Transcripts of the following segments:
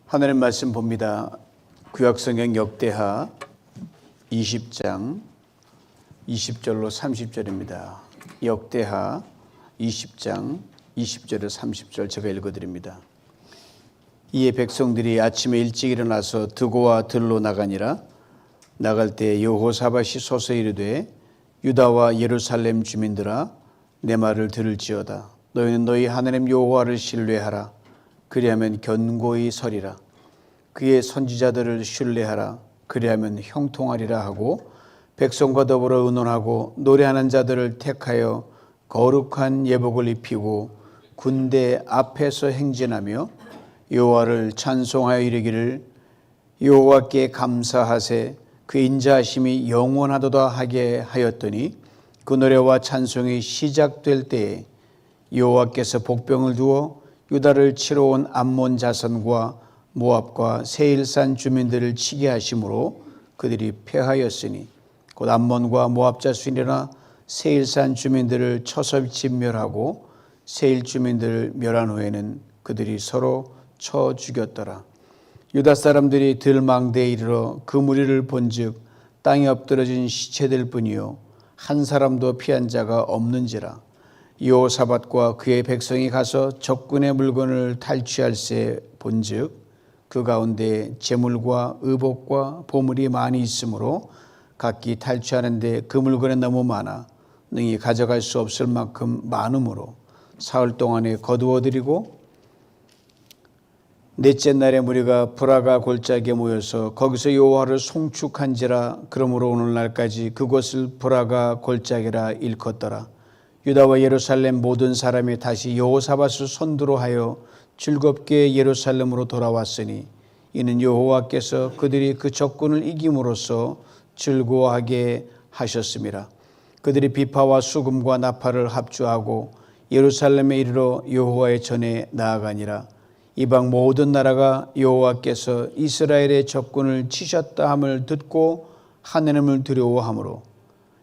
하나님 말씀 봅니다. 구약성경 역대하 20장 20절로 30절입니다. 역대하 20장 20절에서 30절 제가 읽어드립니다. 이에 백성들이 아침에 일찍 일어나서 드고와 들로 나가니라. 나갈 때 여호사밧이 서서 이르되 유다와 예루살렘 주민들아 내 말을 들을지어다. 너희는 너희 하나님 여호와를 신뢰하라. 그리하면 견고히 서리라. 그의 선지자들을 신뢰하라. 그리하면 형통하리라 하고 백성과 더불어 의논하고 노래하는 자들을 택하여 거룩한 예복을 입히고 군대 앞에서 행진하며 여호와를 찬송하여 이르기를 여호와께 감사하세 그 인자하심이 영원하도다 하게 하였더니 그 노래와 찬송이 시작될 때에 여호와께서 복병을 두어 유다를 치러 온 암몬 자손과 모압과 세일산 주민들을 치게 하심으로 그들이 패하였으니 곧 암몬과 모압 자손이나 세일산 주민들을 쳐서 진멸하고 세일 주민들을 멸한 후에는 그들이 서로 쳐 죽였더라. 유다 사람들이 들망대에 이르러 그 무리를 본즉 땅에 엎드러진 시체들 뿐이요 한 사람도 피한 자가 없는지라. 여호사밧과 그의 백성이 가서 적군의 물건을 탈취할세 본즉 그 가운데 재물과 의복과 보물이 많이 있으므로 각기 탈취하는데 그 물건이 너무 많아 능히 가져갈 수 없을 만큼 많으므로 사흘 동안에 거두어들이고 넷째 날에 무리가 브라가 골짜기에 모여서 거기서 여호와를 송축한지라. 그러므로 오늘날까지 그곳을 브라가 골짜기라 일컫더라. 유다와 예루살렘 모든 사람이 다시 여호사밧을 선두로 하여 즐겁게 예루살렘으로 돌아왔으니 이는 여호와께서 그들이 그 적군을 이김으로써 즐거워하게 하셨음이라. 그들이 비파와 수금과 나팔을 합주하고 예루살렘에 이르러 여호와의 전에 나아가니라. 이방 모든 나라가 여호와께서 이스라엘의 적군을 치셨다 함을 듣고 하나님을 두려워하므로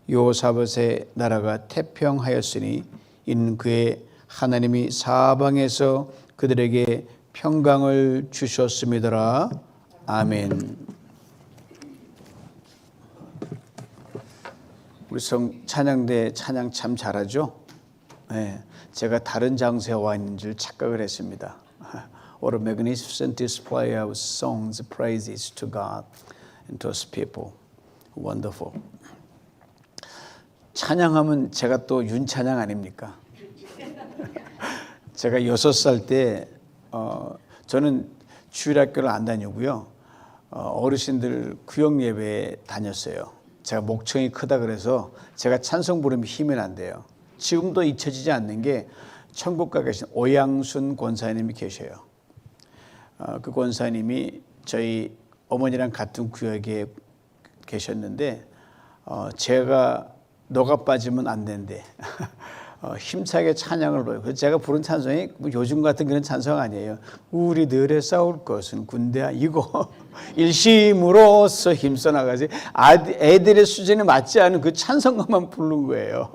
여호사밧의 나라가 태평하였으니 이는 그의 하나님이 사방에서 그들에게 평강을 주셨음이더라. 아멘. 우리 찬양대 찬양 참 잘하죠? 네, 제가 다른 장소에 와 있는 줄 착각을 했습니다. What a magnificent display of songs, praises to God and to His people. Wonderful. 찬양하면 제가 또 윤찬양 아닙니까? 제가 6살 때 저는 주일학교를 안 다니고요. 어르신들 구역 예배에 다녔어요. 제가 목청이 크다 그래서 제가 찬송 부르면 힘이 난대요. 지금도 잊혀지지 않는 게 천국 가 계신 오양순 권사님이 계셔요. 그 권사님이 저희 어머니랑 같은 구역에 계셨는데 제가 너가 빠지면 안 된대. 힘차게 찬양을 불러요. 그래서 제가 부른 찬송이 뭐 요즘 같은 그런 찬송 아니에요. 우리들의 싸울 것은 군대야 이거 일심으로써 힘써 나가지. 애들의 수준에 맞지 않은 그 찬송가만 부른 거예요.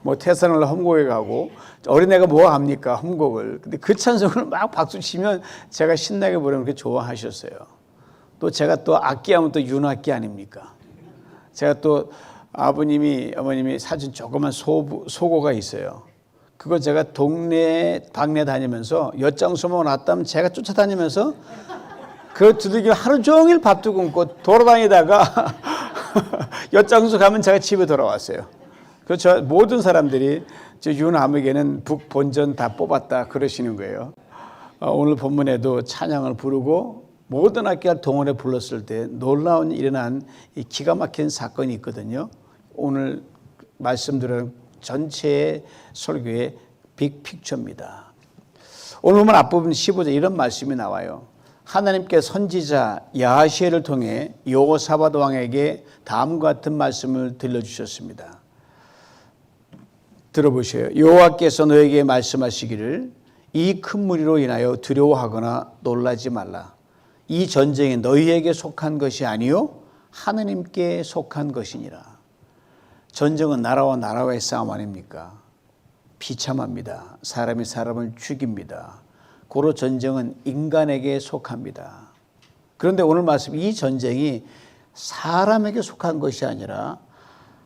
뭐 태산을 험곡에 가고 어린애가 뭐 합니까 험곡을. 근데 그 찬송을 막 박수 치면 제가 신나게 부르면 그렇게 좋아하셨어요. 또 제가 또 악기하면 또 윤악기 아닙니까? 제가 또 아버님이 어머님이 사준 조그만 소고가 있어요. 그거 제가 방내 다니면서 엿장수만 왔다면 제가 쫓아다니면서 그 두들기면 하루 종일 밥도 굶고 돌아다니다가 엿장수 가면 제가 집에 돌아왔어요. 그렇죠. 모든 사람들이 저 윤아무개는 북본전 다 뽑았다 그러시는 거예요. 오늘 본문에도 찬양을 부르고 모든 악기가 동원해 불렀을 때 놀라운 일어난 이 기가 막힌 사건이 있거든요. 오늘 말씀드린 전체의 설교의 빅픽처입니다. 오늘 보면 앞부분 15절 이런 말씀이 나와요. 하나님께 선지자 야하시엘을 통해 여호사밧 왕에게 다음과 같은 말씀을 들려주셨습니다. 들어보세요. 여호와께서 너에게 말씀하시기를 이 큰 무리로 인하여 두려워하거나 놀라지 말라. 이 전쟁이 너희에게 속한 것이 아니요 하느님께 속한 것이니라. 전쟁은 나라와 나라와의 싸움 아닙니까? 비참합니다. 사람이 사람을 죽입니다. 고로 전쟁은 인간에게 속합니다. 그런데 오늘 말씀 이 전쟁이 사람에게 속한 것이 아니라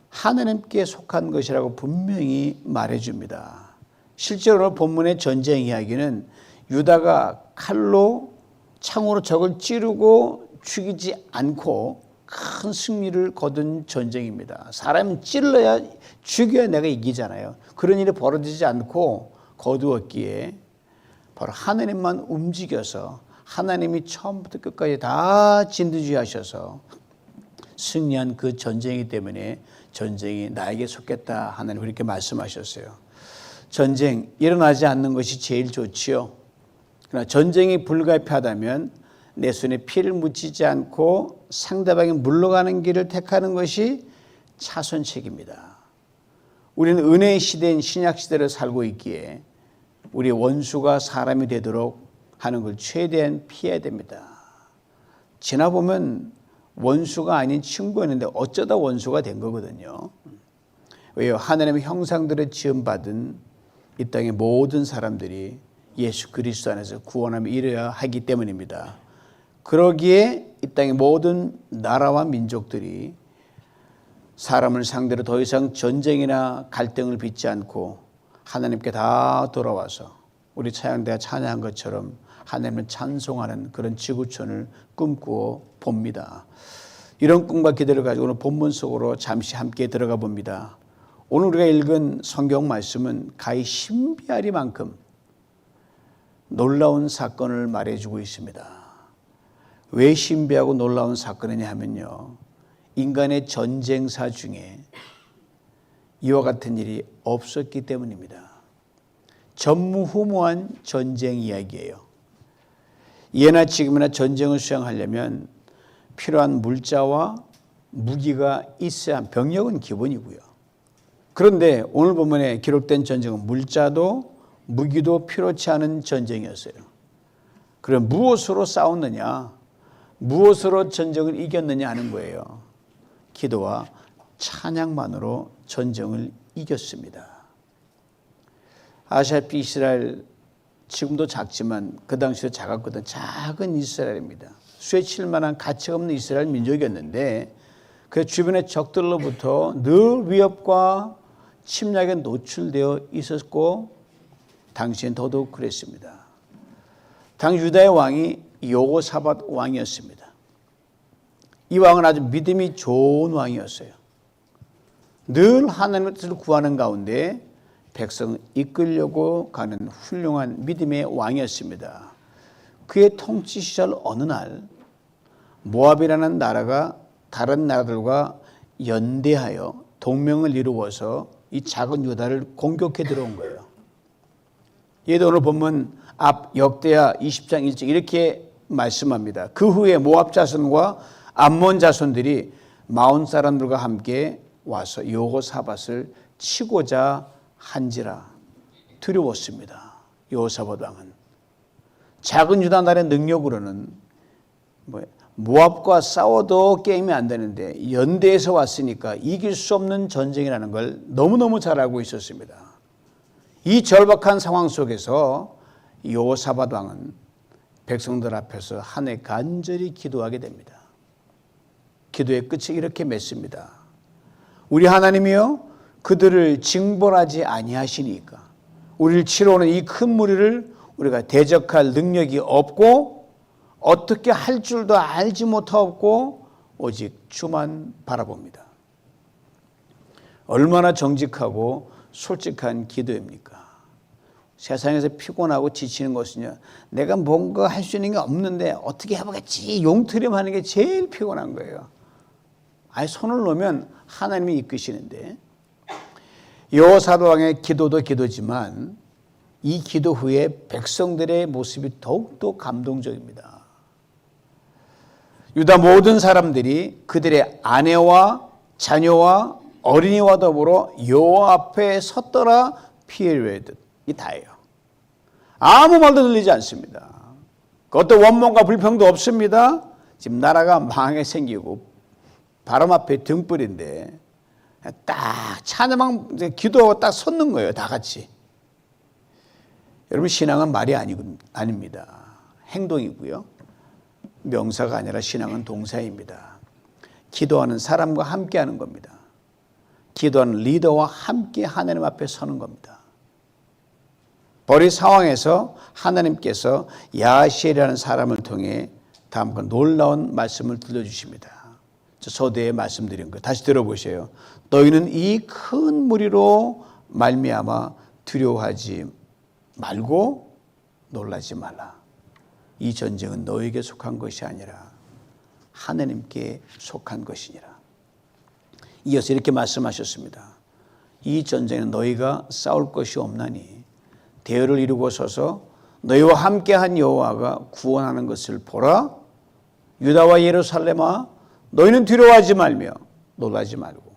하나님께 속한 것이라고 분명히 말해줍니다. 실제로 본문의 전쟁 이야기는 유다가 칼로 창으로 적을 찌르고 죽이지 않고 큰 승리를 거둔 전쟁입니다. 사람은 찔러야 죽여야 내가 이기잖아요. 그런 일이 벌어지지 않고 거두었기에 바로 하나님만 움직여서 하나님이 처음부터 끝까지 다 진두지휘하셔서 승리한 그 전쟁이기 때문에 전쟁이 나에게 속했다 하나님 그렇게 말씀하셨어요. 전쟁 일어나지 않는 것이 제일 좋지요. 그러나 전쟁이 불가피하다면 내 손에 피를 묻히지 않고 상대방이 물러가는 길을 택하는 것이 차선책입니다. 우리는 은혜의 시대인 신약 시대를 살고 있기에 우리 원수가 사람이 되도록 하는 걸 최대한 피해야 됩니다. 지나보면 원수가 아닌 친구였는데 어쩌다 원수가 된 거거든요. 왜요? 하나님의 형상대로 지음받은 이 땅의 모든 사람들이 예수 그리스도 안에서 구원함에 이르어야 하기 때문입니다. 그러기에 이 땅의 모든 나라와 민족들이 사람을 상대로 더 이상 전쟁이나 갈등을 빚지 않고 하나님께 다 돌아와서 우리 찬양대가 찬양한 것처럼 하나님을 찬송하는 그런 지구촌을 꿈꾸어 봅니다. 이런 꿈과 기대를 가지고 오늘 본문 속으로 잠시 함께 들어가 봅니다. 오늘 우리가 읽은 성경 말씀은 가히 신비하리만큼 놀라운 사건을 말해주고 있습니다. 왜 신비하고 놀라운 사건이냐 하면요, 인간의 전쟁사 중에 이와 같은 일이 없었기 때문입니다. 전무후무한 전쟁 이야기예요. 예나 지금이나 전쟁을 수행하려면 필요한 물자와 무기가 있어야 한 병력은 기본이고요. 그런데 오늘 본문에 기록된 전쟁은 물자도 무기도 필요치 않은 전쟁이었어요. 그럼 무엇으로 싸웠느냐? 무엇으로 전쟁을 이겼느냐 하는 거예요. 기도와 찬양만으로 전쟁을 이겼습니다. 아시아피 이스라엘 지금도 작지만 그 당시에 작았거든. 작은 이스라엘입니다. 수에 칠 만한 가치가 없는 이스라엘 민족이었는데 그 주변의 적들로부터 늘 위협과 침략에 노출되어 있었고 당시엔 더더욱 그랬습니다. 당 유다의 왕이 여호사밧 왕이었습니다. 이 왕은 아주 믿음이 좋은 왕이었어요. 늘 하나님의 뜻을 구하는 가운데 백성을 이끌려고 가는 훌륭한 믿음의 왕이었습니다. 그의 통치 시절 어느 날 모압이라는 나라가 다른 나라들과 연대하여 동맹을 이루어서 이 작은 유다를 공격해 들어온 거예요. 얘도 오늘 보면 앞 역대하 20장 1절 이렇게 말씀합니다. 그 후에 모압 자손과 암몬 자손들이 마온 사람들과 함께 와서 여호사밧을 치고자 한지라. 두려웠습니다. 여호사밧 왕은 작은 유다 나라의 능력으로는 모압과 싸워도 게임이 안 되는데 연대에서 왔으니까 이길 수 없는 전쟁이라는 걸 너무너무 잘 알고 있었습니다. 이 절박한 상황 속에서 여호사밧 왕은 백성들 앞에서 한 해 간절히 기도하게 됩니다. 기도의 끝이 이렇게 맺습니다. 우리 하나님이여 그들을 징벌하지 아니하시니까 우리를 치러 오는 이 큰 무리를 우리가 대적할 능력이 없고 어떻게 할 줄도 알지 못하고 오직 주만 바라봅니다. 얼마나 정직하고 솔직한 기도입니까? 세상에서 피곤하고 지치는 것은요, 내가 뭔가 할 수 있는 게 없는데 어떻게 해보겠지 용트림하는 게 제일 피곤한 거예요. 아예 손을 놓으면 하나님이 이끄시는데 여호사밧 왕의 기도도 기도지만 이 기도 후에 백성들의 모습이 더욱더 감동적입니다. 유다 모든 사람들이 그들의 아내와 자녀와 어린이와 더불어 여호와 앞에 섰더라 피를 외듯 이 다예요. 아무 말도 들리지 않습니다. 어떤 원망과 불평도 없습니다. 지금 나라가 망하게 생기고 바람 앞에 등불인데 딱 찬양만 기도하고 딱 섰는 거예요. 다 같이. 여러분, 신앙은 말이 아닙니다. 행동이고요. 명사가 아니라 신앙은 동사입니다. 기도하는 사람과 함께 하는 겁니다. 기도하는 리더와 함께 하나님 앞에 서는 겁니다. 벌이 상황에서 하나님께서 야시엘이라는 사람을 통해 다음과 놀라운 말씀을 들려주십니다. 저 서두에 말씀드린 거 다시 들어보세요. 너희는 이 큰 무리로 말미암아 두려워하지 말고 놀라지 말라. 이 전쟁은 너에게 속한 것이 아니라 하나님께 속한 것이니라. 이어서 이렇게 말씀하셨습니다. 이 전쟁은 너희가 싸울 것이 없나니 대열을 이루고 서서 너희와 함께한 여호와가 구원하는 것을 보라. 유다와 예루살렘아, 너희는 두려워하지 말며 놀라지 말고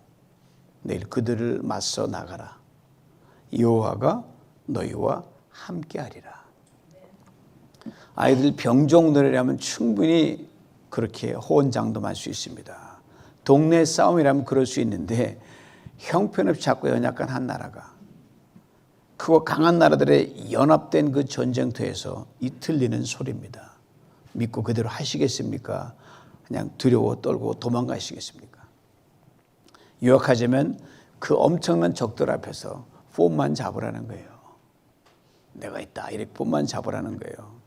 내일 그들을 맞서 나가라. 여호와가 너희와 함께하리라. 아이들 병종 노래라면 충분히 그렇게 호언장담할 수 있습니다. 동네 싸움이라면 그럴 수 있는데 형편없이 작고 연약한 한 나라가 크고 강한 나라들의 연합된 그 전쟁터에서 이 들리는 소리입니다. 믿고 그대로 하시겠습니까? 그냥 두려워 떨고 도망가시겠습니까? 요약하자면 그 엄청난 적들 앞에서 폼만 잡으라는 거예요. 내가 있다 이렇게 폼만 잡으라는 거예요.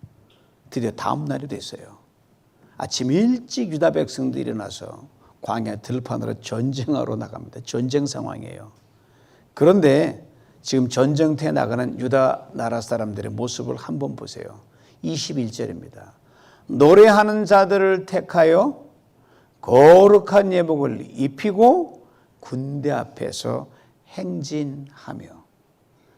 드디어 다음 날이 됐어요. 아침 일찍 유다 백성들이 일어나서 광야 들판으로 전쟁하러 나갑니다. 전쟁 상황이에요. 그런데 지금 전쟁터에 나가는 유다 나라 사람들의 모습을 한번 보세요. 21절입니다. 노래하는 자들을 택하여 거룩한 예복을 입히고 군대 앞에서 행진하며,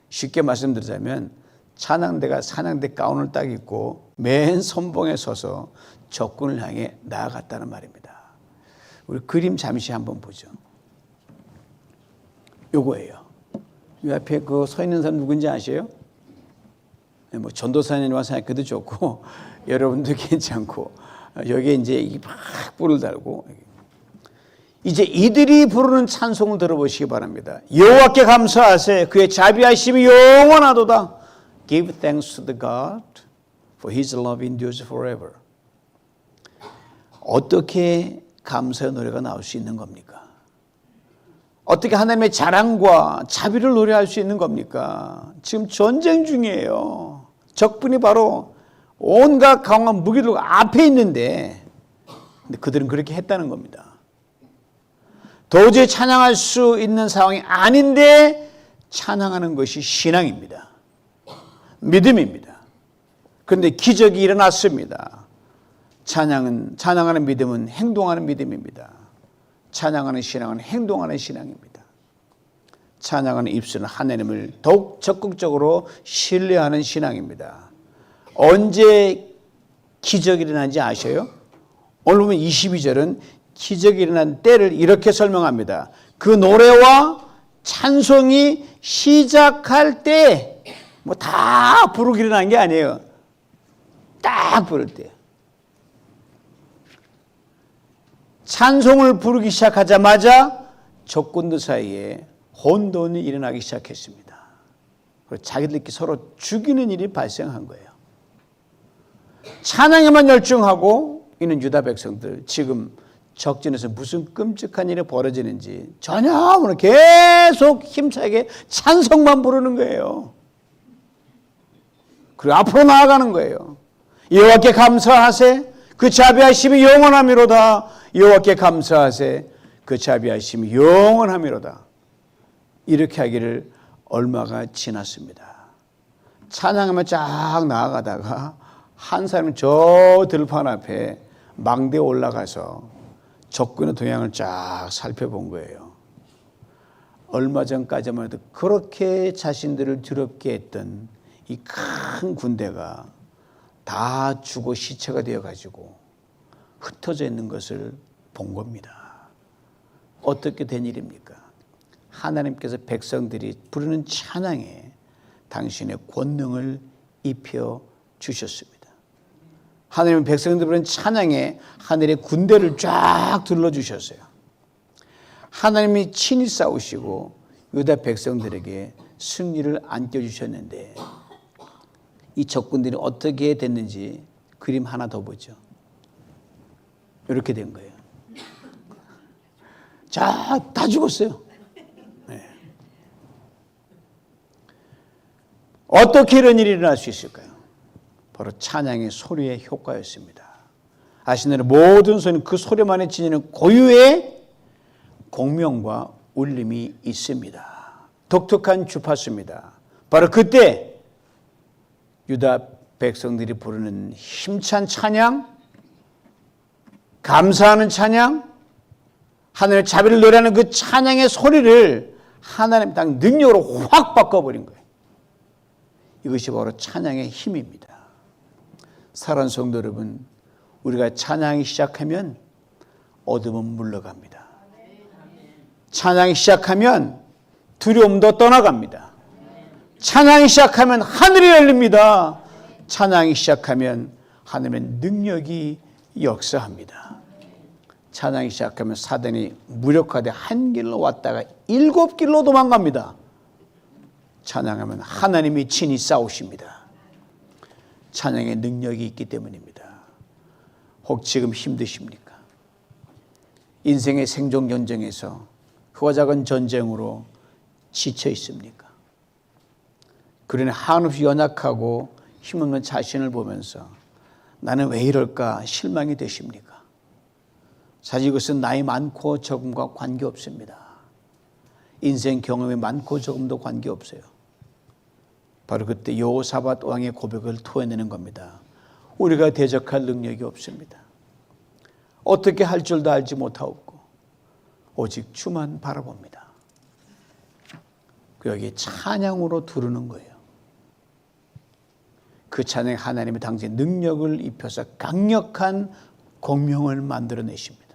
쉽게 말씀드리자면 찬양대가 사냥대 가운을 딱 입고 맨 선봉에 서서 적군을 향해 나아갔다는 말입니다. 우리 그림 잠시 한번 보죠. 요거예요. 이 앞에 그 서 있는 사람 누군지 아세요? 뭐 전도사님과 생각해도 좋고 여러분도 괜찮고, 여기에 이제 막 뿔을 달고, 이제 이들이 부르는 찬송을 들어보시기 바랍니다. 여호와께 감사하세, 그의 자비하심이 영원하도다. Give thanks to the God, for His love endures forever. 어떻게 감사의 노래가 나올 수 있는 겁니까? 어떻게 하나님의 자랑과 자비를 노래할 수 있는 겁니까? 지금 전쟁 중이에요. 적군이 바로 온갖 강한 무기들 앞에 있는데, 근데 그들은 그렇게 했다는 겁니다. 도저히 찬양할 수 있는 상황이 아닌데 찬양하는 것이 신앙입니다. 믿음입니다. 그런데 기적이 일어났습니다. 찬양하는 믿음은 행동하는 믿음입니다. 찬양하는 신앙은 행동하는 신앙입니다. 찬양하는 입술은 하나님을 더욱 적극적으로 신뢰하는 신앙입니다. 언제 기적이 일어난지 아셔요? 오늘 보면 22절은 기적이 일어난 때를 이렇게 설명합니다. 그 노래와 찬송이 시작할 때, 뭐 다 부르기 일어난 게 아니에요. 딱 부를 때. 찬송을 부르기 시작하자마자 적군들 사이에 혼돈이 일어나기 시작했습니다. 그리고 자기들끼리 서로 죽이는 일이 발생한 거예요. 찬양에만 열중하고 있는 유다 백성들, 지금 적진에서 무슨 끔찍한 일이 벌어지는지 전혀 모르고 계속 힘차게 찬송만 부르는 거예요. 그리고 앞으로 나아가는 거예요. 여호와께 감사하세, 그 자비하심이 영원하미로다. 여호와께 감사하세, 그 자비하심이 영원하미로다. 이렇게 하기를 얼마가 지났습니다. 찬양하며 쫙 나아가다가 한 사람이 저 들판 앞에 망대에 올라가서 적군의 동향을 쫙 살펴본 거예요. 얼마 전까지만 해도 그렇게 자신들을 두렵게 했던 이 큰 군대가 다 죽어 시체가 되어가지고 흩어져 있는 것을 본 겁니다. 어떻게 된 일입니까? 하나님께서 백성들이 부르는 찬양에 당신의 권능을 입혀 주셨습니다. 하나님은 백성들이 부르는 찬양에 하늘의 군대를 쫙 둘러주셨어요. 하나님이 친히 싸우시고 유다 백성들에게 승리를 안겨주셨는데, 이 적군들이 어떻게 됐는지 그림 하나 더 보죠. 이렇게 된 거예요. 자, 다 죽었어요. 네. 어떻게 이런 일이 일어날 수 있을까요? 바로 찬양의 소리의 효과였습니다. 아시는 대로 모든 소리는 그 소리만에 지니는 고유의 공명과 울림이 있습니다. 독특한 주파수입니다. 바로 그때 유다 백성들이 부르는 힘찬 찬양, 감사하는 찬양, 하늘의 자비를 노래하는 그 찬양의 소리를 하나님 땅 능력으로 확 바꿔버린 거예요. 이것이 바로 찬양의 힘입니다. 사랑하는 성도 여러분, 우리가 찬양이 시작하면 어둠은 물러갑니다. 찬양이 시작하면 두려움도 떠나갑니다. 찬양이 시작하면 하늘이 열립니다. 찬양이 시작하면 하늘의 능력이 역사합니다. 찬양이 시작하면 사단이 무력화돼 한 길로 왔다가 7길로 도망갑니다. 찬양하면 하나님이 친히 싸우십니다. 찬양의 능력이 있기 때문입니다. 혹 지금 힘드십니까? 인생의 생존 전쟁에서 크고 작은 전쟁으로 지쳐 있습니까? 그러니 한없이 연약하고 힘없는 자신을 보면서 나는 왜 이럴까 실망이 되십니까? 사실 이것은 나이 많고 적음과 관계없습니다. 인생 경험이 많고 적음도 관계없어요. 바로 그때 여호사밧 왕의 고백을 토해내는 겁니다. 우리가 대적할 능력이 없습니다. 어떻게 할 줄도 알지 못하옵고 오직 주만 바라봅니다. 여기 찬양으로 두르는 거예요. 그 찬양 하나님의 당시에 능력을 입혀서 강력한 공명을 만들어내십니다.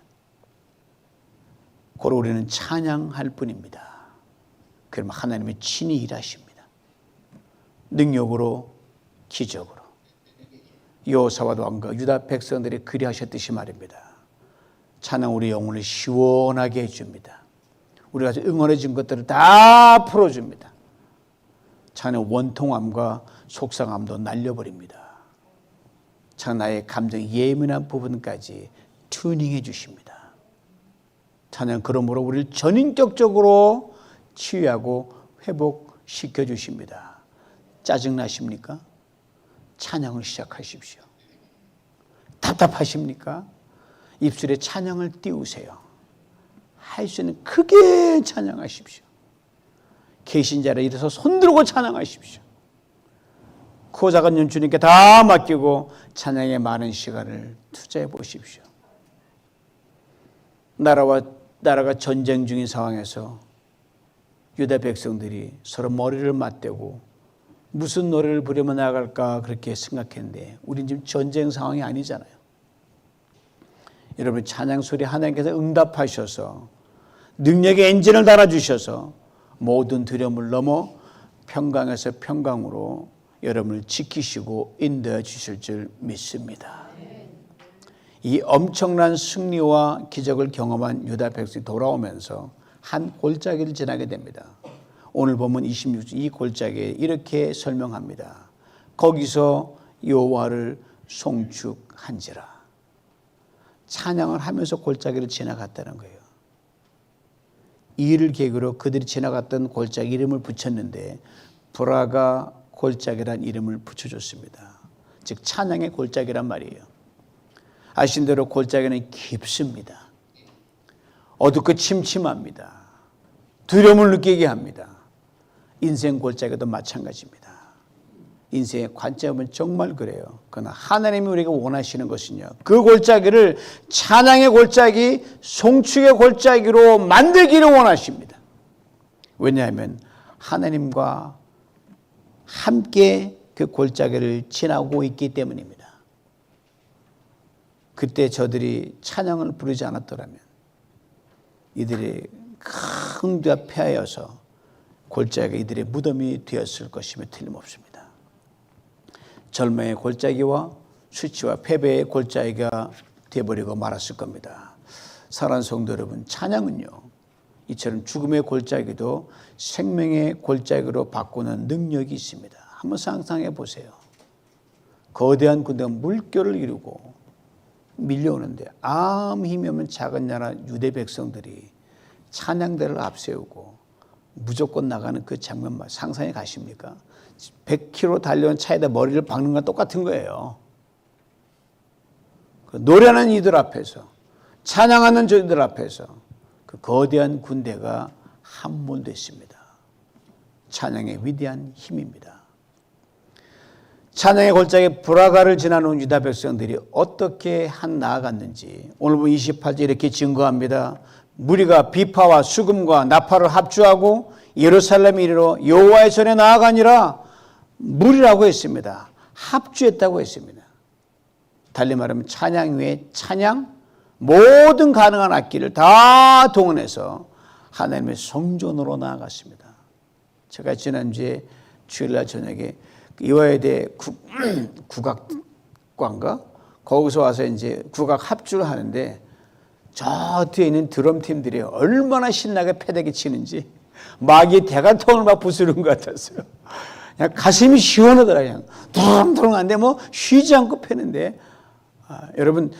고로 우리는 찬양할 뿐입니다. 그러면 하나님이 친히 일하십니다. 능력으로, 기적으로. 여호사밧 왕과 유다 백성들이 그리하셨듯이 말입니다. 찬양 우리 영혼을 시원하게 해줍니다. 우리가 응어해진 것들을 다 풀어줍니다. 찬양 원통함과 속상함도 날려버립니다. 찬양 나의 감정 예민한 부분까지 튜닝해 주십니다. 찬양 그러므로 우리를 전인격적으로 치유하고 회복시켜 주십니다. 짜증나십니까? 찬양을 시작하십시오. 답답하십니까? 입술에 찬양을 띄우세요. 할 수 있는 크게 찬양하십시오. 계신 자리에 일어서 손들고 찬양하십시오. 크고 작은 일 주님께 다 맡기고 찬양에 많은 시간을 투자해 보십시오. 나라가 전쟁 중인 상황에서 유다 백성들이 서로 머리를 맞대고 무슨 노래를 부르며 나아갈까 그렇게 생각했는데 우린 지금 전쟁 상황이 아니잖아요. 여러분 찬양 소리 하나님께서 응답하셔서 능력의 엔진을 달아주셔서 모든 두려움을 넘어 평강에서 평강으로 여러분을 지키시고 인도해 주실 줄 믿습니다. 이 엄청난 승리와 기적을 경험한 유다 백성이 돌아오면서 한 골짜기를 지나게 됩니다. 오늘 보면 26절 이 골짜기에 이렇게 설명합니다. 거기서 여호와를 송축한지라. 찬양을 하면서 골짜기를 지나갔다는 거예요. 이 일을 계기로 그들이 지나갔던 골짜기 이름을 붙였는데 브라가 골짜기란 이름을 붙여줬습니다. 즉 찬양의 골짜기란 말이에요. 아신 대로 골짜기는 깊습니다. 어둡고 침침합니다. 두려움을 느끼게 합니다. 인생 골짜기도 마찬가지입니다. 인생의 관점은 정말 그래요. 그러나 하나님이 우리가 원하시는 것은요. 그 골짜기를 찬양의 골짜기, 송축의 골짜기로 만들기를 원하십니다. 왜냐하면 하나님과 함께 그 골짜기를 지나고 있기 때문입니다. 그때 저들이 찬양을 부르지 않았더라면 이들이 큰 데가 폐하여서 골짜기가 이들의 무덤이 되었을 것임에 틀림없습니다. 절망의 골짜기와 수치와 패배의 골짜기가 되어버리고 말았을 겁니다. 사랑하는 성도 여러분, 찬양은요 이처럼 죽음의 골짜기도 생명의 골짜기로 바꾸는 능력이 있습니다. 한번 상상해 보세요. 거대한 군대가 물결을 이루고 밀려오는데 아무 힘이 없는 작은 나라 유대 백성들이 찬양대를 앞세우고 무조건 나가는 그 장면만 상상해 가십니까? 100km 달려온 차에다 머리를 박는 건 똑같은 거예요. 그 노래하는 이들 앞에서, 찬양하는 저희들 앞에서 그 거대한 군대가 함몰됐습니다. 찬양의 위대한 힘입니다. 찬양의 골짜기 브라가를 지나는 유다 백성들이 어떻게 나아갔는지 오늘 28절 이렇게 증거합니다. 무리가 비파와 수금과 나팔을 합주하고 예루살렘 이르러 여호와의 전에 나아가니라. 무리라고 했습니다. 합주했다고 했습니다. 달리 말하면 찬양 위에 찬양, 모든 가능한 악기를 다 동원해서 하나님의 성전으로 나아갔습니다. 제가 지난주에 주일날 저녁에 이화여대 국악관가 거기서 와서 이제 국악 합주를 하는데 저 뒤에 있는 드럼팀들이 얼마나 신나게 패대기 치는지 마귀 대관통을 막 부수는 것 같았어요. 그냥 가슴이 시원하더라고요. 두렁두렁한데 뭐 쉬지 않고 패는데 여러분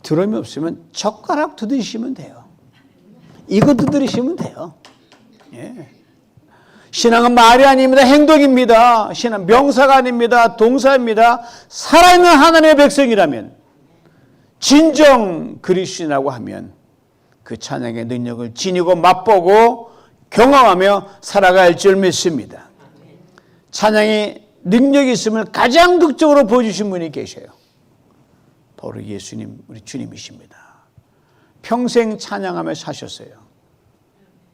드럼이 없으면 젓가락 두드리시면 돼요. 이거 두드리시면 돼요. 예. 신앙은 말이 아닙니다. 행동입니다. 신앙 명사가 아닙니다. 동사입니다. 살아있는 하나님의 백성이라면 진정 그리스도인이라고 하면 그 찬양의 능력을 지니고 맛보고 경험하며 살아갈 줄 믿습니다. 찬양의 능력이 있음을 가장 극적으로 보여주신 분이 계셔요. 바로 예수님, 우리 주님이십니다. 평생 찬양하며 사셨어요.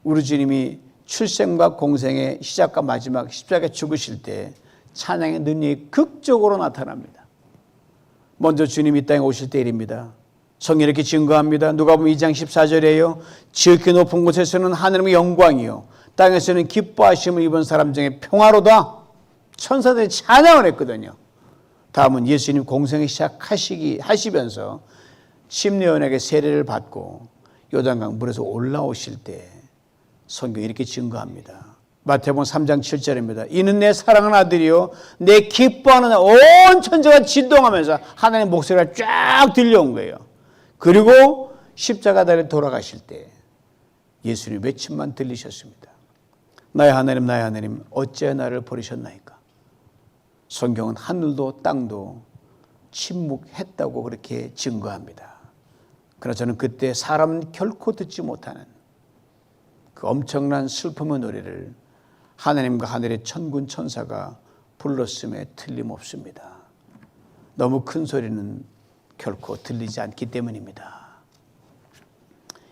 우리 주님이 출생과 공생의 시작과 마지막 십자가에 죽으실 때 찬양의 능력이 극적으로 나타납니다. 먼저 주님이 이 땅에 오실 때 일입니다. 성경이 이렇게 증거합니다. 누가복음 2장 14절이에요. 지극히 높은 곳에서는 하나님의 영광이요 땅에서는 기뻐하심을 입은 사람 중에 평화로다. 천사들이 찬양을 했거든요. 다음은 예수님 공생을 하시면서 심리원에게 세례를 받고 요단강 물에서 올라오실 때 성경이 이렇게 증거합니다. 마태복음 3장 7절입니다. 이는 내 사랑하는 아들이요 내 기뻐하는 온 천지가 진동하면서 하나님의 목소리가 쫙 들려온 거예요. 그리고 십자가다리에 돌아가실 때 예수님 외침만 들리셨습니다. 나의 하나님 어찌 나를 버리셨나이까. 성경은 하늘도 땅도 침묵했다고 그렇게 증거합니다. 그러나 저는 그때 사람은 결코 듣지 못하는 그 엄청난 슬픔의 노래를 하나님과 하늘의 천군 천사가 불렀음에 틀림없습니다. 너무 큰 소리는 결코 들리지 않기 때문입니다.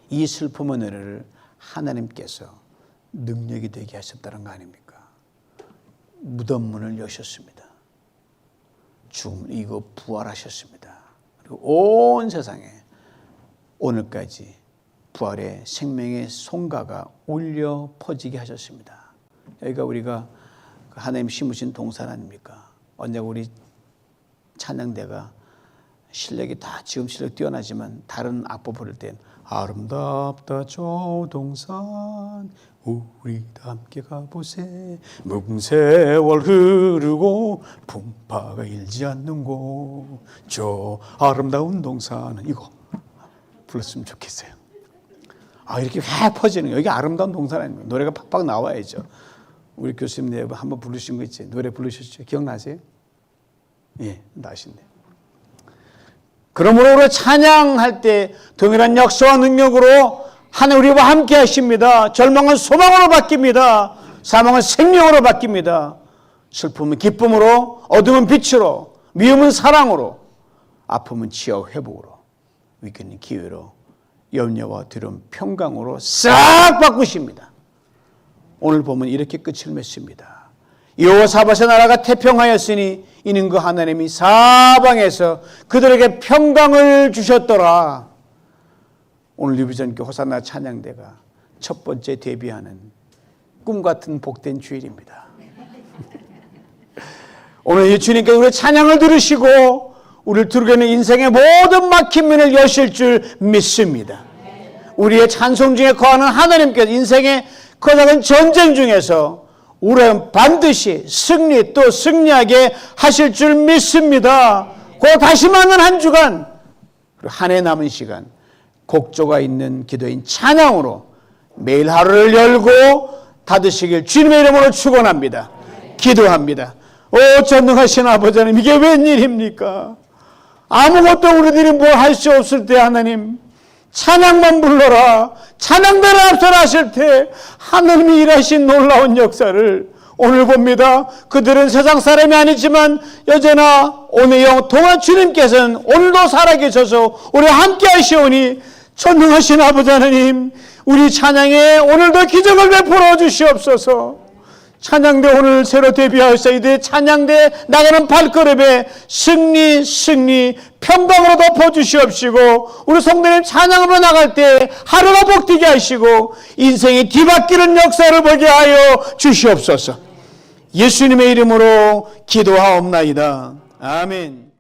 이 슬픔의 노래를 하나님께서 능력이 되게 하셨다는 거 아닙니까? 무덤 문을 여셨습니다. 죽음을 이기고 부활하셨습니다. 그리고 온 세상에 오늘까지 부활의 생명의 송가가 울려 퍼지게 하셨습니다. 여기가 우리가 하나님 심으신 동산 아닙니까? 언젠가 우리 찬양대가 실력이 다 지금 실력 뛰어나지만 다른 악보 부를 땐 아름답다 저 동산 우리 다 함께 가보세 묵세월 흐르고 풍파가 일지 않는 곳 저 아름다운 동산은 이거 불렀으면 좋겠어요. 이렇게 확 퍼지는 거예요. 여기 아름다운 동산 아닙니까? 노래가 팍팍 나와야죠. 우리 교수님 한번 부르신 거 있지? 노래 부르셨죠? 기억나세요? 예, 나신데. 그러므로 우리가 찬양할 때 동일한 역사와 능력으로 하나님 우리와 함께 하십니다. 절망은 소망으로 바뀝니다. 사망은 생명으로 바뀝니다. 슬픔은 기쁨으로, 어둠은 빛으로, 미움은 사랑으로, 아픔은 치유 회복으로, 위기는 기회로, 염려와 두려움 평강으로 싹 바꾸십니다. 오늘 보면 이렇게 끝을 맺습니다. 여호사밧의 나라가 태평하였으니 이는 그 하나님이 사방에서 그들에게 평강을 주셨더라. 오늘 리뷰전교 호산나 찬양대가 첫 번째 데뷔하는 꿈같은 복된 주일입니다. 오늘 이 주님께서 우리의 찬양을 들으시고 우리를 두르게는 인생의 모든 막힌 문을 여실 줄 믿습니다. 우리의 찬송 중에 거하는 하나님께서 인생의 커다란 전쟁 중에서 우리는 반드시 승리 또 승리하게 하실 줄 믿습니다. 곧 다시 만난 한 주간 그리고 한 해 남은 시간 곡조가 있는 기도인 찬양으로 매일 하루를 열고 닫으시길 주님의 이름으로 축원합니다. 기도합니다. 오 전능하신 아버지 하나님, 이게 웬일입니까? 아무것도 우리들이 뭘 할 수 없을 때 하나님 찬양만 불러라, 찬양대로 앞서라 하실 때 하나님이 일하신 놀라운 역사를 오늘 봅니다. 그들은 세상 사람이 아니지만 여전히 오늘 영통한 주님께서는 오늘도 살아계셔서 우리 함께 하시오니 전능하신 아버지 하나님, 우리 찬양에 오늘도 기적을 베풀어 주시옵소서. 찬양대 오늘 새로 데뷔하였사이되 찬양대 나가는 발걸음에 승리 평강으로 덮어주시옵시고, 우리 성도님 찬양으로 나갈 때 하루가 복되게 하시고 인생이 뒤바뀌는 역사를 보게 하여 주시옵소서. 예수님의 이름으로 기도하옵나이다. 아멘.